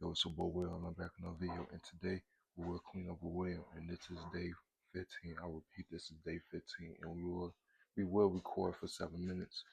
Yo, it's your boy Will, and I'm back in another video. And today we will clean up a well, and this is day 15. I repeat, this is day 15, and we will record for 7 minutes.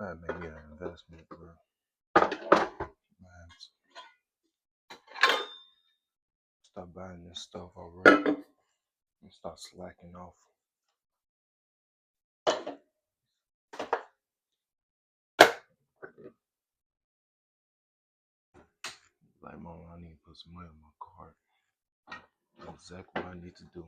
I made an investment, bro. Man, stop buying this stuff already and start slacking off. Like, mom, I need to put some money on my card. That's exactly what I need to do.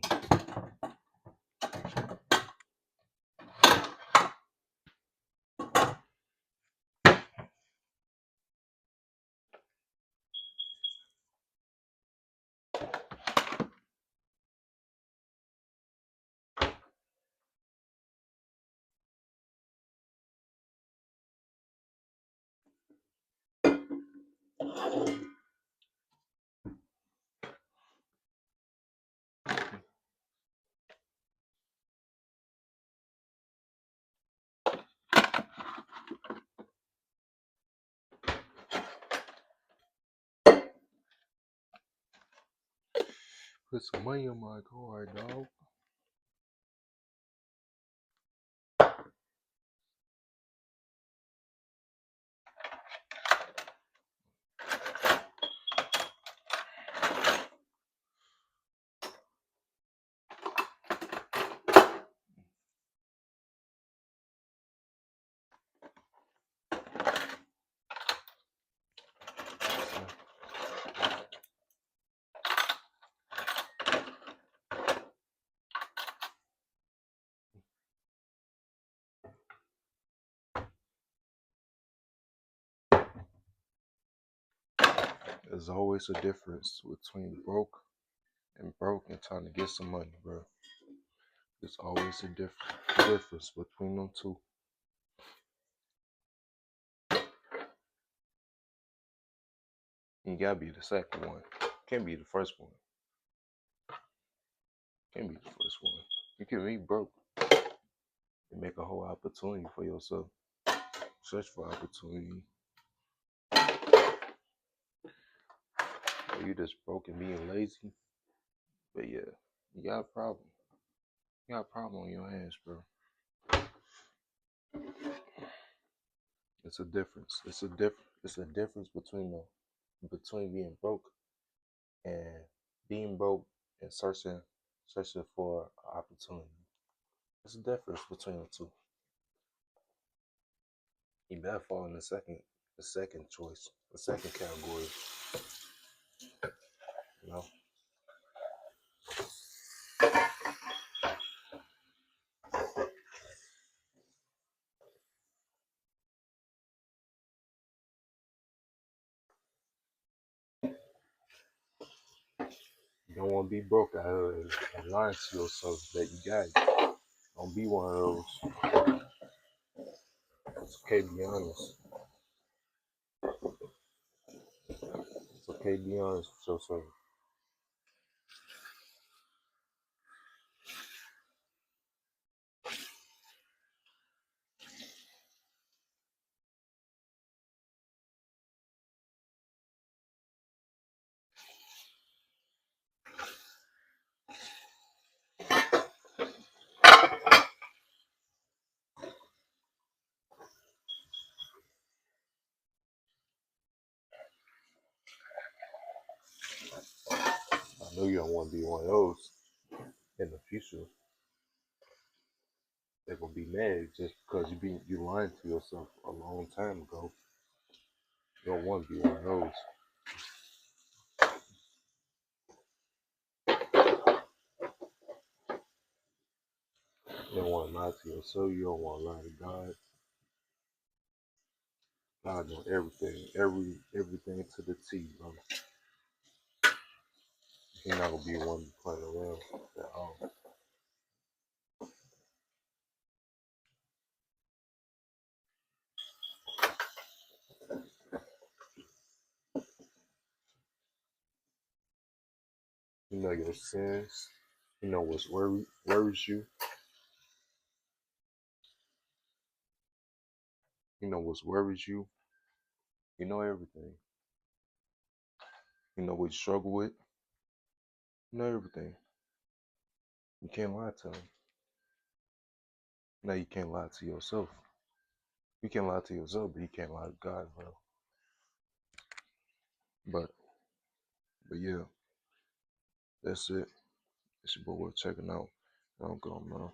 Put some money on my card, dog. There's always a difference between broke and trying to get some money, bro. There's always a difference between them two. You gotta be the second one. Can't be the first one. Can't be the first one. You can be broke. and make a whole opportunity for yourself. Search for opportunity. Or you just broke and being lazy. But yeah, you got a problem. You got a problem on your hands, bro. It's a difference. It's a difference between being broke and being broke and searching for opportunity. There's a difference between the two. You better fall in the second choice, the second category. You know, you don't want to be broke out here and lying to yourself that you got it. Don't be one of those. It's okay, be honest. It's okay, be honest with yourself. I know you don't want to be one of those in the future. They're gonna be mad just because you lying to yourself a long time ago. You don't want to be one of those. You don't want to lie to yourself. You don't want to lie to God. God knows everything, everything to the T, bro. He's not gonna be one to play around at all. You know your sins. You know what's worries you. You know what's worries you. You know everything. You know what you struggle with. You know everything. You can't lie to him. Now you can't lie to yourself. You can lie to yourself, but you can't lie to God, bro. But but yeah, that's it. It's your boy checking out. I'm going, man.